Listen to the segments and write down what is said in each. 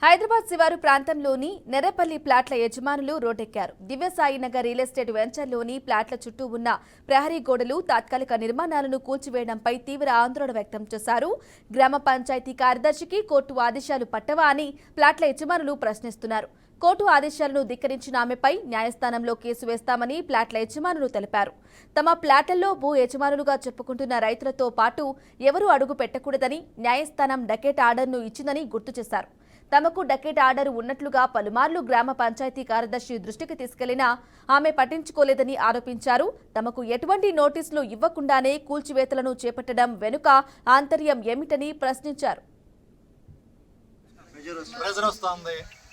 హైదరాబాద్ శివారు ప్రాంతంలోని నెర్రపల్లి ప్లాట్ల యజమానులు రోడ్డెక్కారు. దివ్యసాయినగర్ రియల్ ఎస్టేట్ వెంచర్లోని ప్లాట్ల చుట్టూ ఉన్న ప్రహరీ గోడలు, తాత్కాలిక నిర్మాణాలను కూల్చివేయడంపై తీవ్ర ఆందోళన వ్యక్తం చేశారు. గ్రామ పంచాయతీ కార్యదర్శికి కోర్టు ఆదేశాలు పట్టవా అని ప్లాట్ల యజమానులు ప్రశ్నిస్తున్నారు. కోర్టు ఆదేశాలను ధిక్కరించిన ఆమెపై న్యాయస్థానంలో కేసు వేస్తామని ప్లాట్ల యజమానులు తెలిపారు. తమ ప్లాట్లలో భూ యజమానులుగా చెప్పుకుంటున్న రైతులతో పాటు ఎవరూ అడుగు పెట్టకూడదని న్యాయస్థానం డకెట్ ఆర్డర్ను ఇచ్చిందని గుర్తు చేశారు. తమకు డకెట్ ఆర్డర్ ఉన్నట్లుగా పలుమార్లు గ్రామ పంచాయతీ కార్యదర్శి దృష్టికి తీసుకెళ్లినా ఆమె పట్టించుకోలేదని ఆరోపించారు. తమకు ఎటువంటి నోటీసులు ఇవ్వకుండానే కూల్చివేతలను చేపట్టడం వెనుక ఆంతర్యం ఏమిటని ప్రశ్నించారు.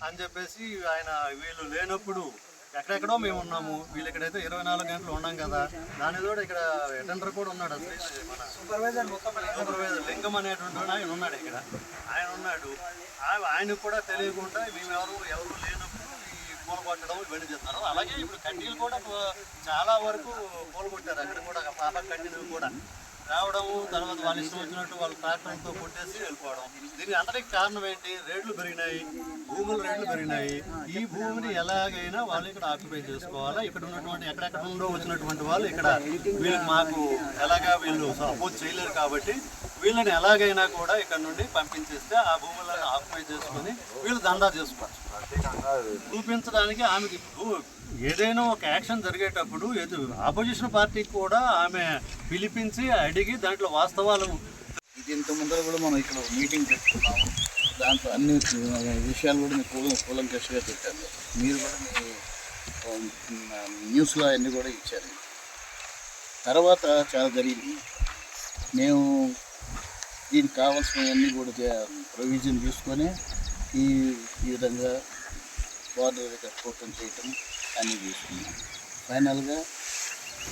అని చెప్పేసి ఆయన వీళ్ళు లేనప్పుడు ఎక్కడెక్కడో మేము ఉన్నాము, వీళ్ళు ఇక్కడైతే 24 గంటలు ఉన్నాం కదా. దాని తోడు ఇక్కడ అటెండర్ కూడా ఉన్నాడు, అసలు మన సూపర్వైజర్ లింగం అనేటువంటి ఆయన ఉన్నాడు ఇక్కడ. ఆయన ఉన్నాడు, ఆయనకు కూడా తెలియకుండా మేము ఎవరు లేనప్పుడు ఈ పూల కొట్టడం ఇవన్నీ చేస్తారు. అలాగే ఇప్పుడు కడ్డీలు కూడా చాలా వరకు పూల కొట్టారు. అక్కడ కూడా పాప కడ్డీలు కూడా రావడము, తర్వాత వాళ్ళు ఇష్టం వచ్చినట్టు వాళ్ళు ట్రాక్టర్తో కొట్టేసి వెళ్ళిపోవడం. దీనికి అందరికి కారణం ఏంటి? రేట్లు పెరిగినాయి, భూముల రేట్లు పెరిగినాయి. ఈ భూమిని ఎలాగైనా వాళ్ళు ఇక్కడ ఆక్యుపై చేసుకోవాలా. ఇక్కడ ఉన్నటువంటి ఎక్కడెక్కడ నుండో వచ్చినటువంటి వాళ్ళు ఇక్కడ వీళ్ళకి మాకు ఎలాగా వీళ్ళు సపోర్ట్ చేయలేరు కాబట్టి వీళ్ళని ఎలాగైనా కూడా ఇక్కడ నుండి పంపించేస్తే ఆ భూములను ఆక్యుపై చేసుకొని వీళ్ళు దందా చేసుకోవచ్చు. చూపించడానికి ఆమెకి ఏదైనా ఒక యాక్షన్ జరిగేటప్పుడు ఆపోజిషన్ పార్టీకి కూడా ఆమె పిలిపించి అడిగి దాంట్లో వాస్తవాలు ఇది ఇంత ముందర కూడా మనం ఇక్కడ మీటింగ్ పెట్టుకున్నాము. దాంట్లో అన్ని విషయాలు కూడా మీకు కూలంకషగా పెట్టారు. మీరు కూడా మీ న్యూస్లో అన్నీ కూడా ఇచ్చారు. తర్వాత చాలా జరిగింది. మేము దీనికి కావాల్సినవన్నీ కూడా ప్రొవిజన్ తీసుకొని ఈ విధంగా బార్డర్ దగ్గర కోటం చేయటం అన్నీ తీసుకున్నాం. ఫైనల్గా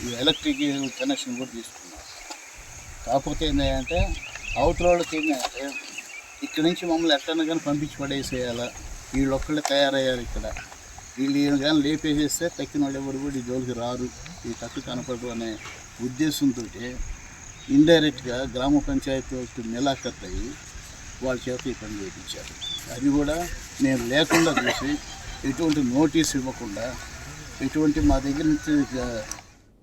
ఈ ఎలక్ట్రిక్ కనెక్షన్ కూడా తీసుకున్నాం. కాకపోతే ఏంటంటే అవతల వాళ్ళకి ఏంటంటే ఇక్కడి నుంచి మమ్మల్ని ఎట్లన్నా కానీ పంపించి పడేసేయాలా, వీళ్ళు ఒక్కళ్ళే తయారయ్యారు. ఇక్కడ వీళ్ళు కానీ లేపేసేస్తే తక్కిన వాళ్ళు ఎవరు కూడా ఈ జోలికి రారు, ఈ తక్కువ కనపడరు అనే ఉద్దేశంతో ఇండైరెక్ట్గా గ్రామ పంచాయతీ నిలాఖత్ అయ్యి వాళ్ళ చేత ఈ పని చేయించారు. అది కూడా నేను లేకుండా చూసి ఎటువంటి నోటీస్ ఇవ్వకుండా, ఎటువంటి మా దగ్గర నుంచి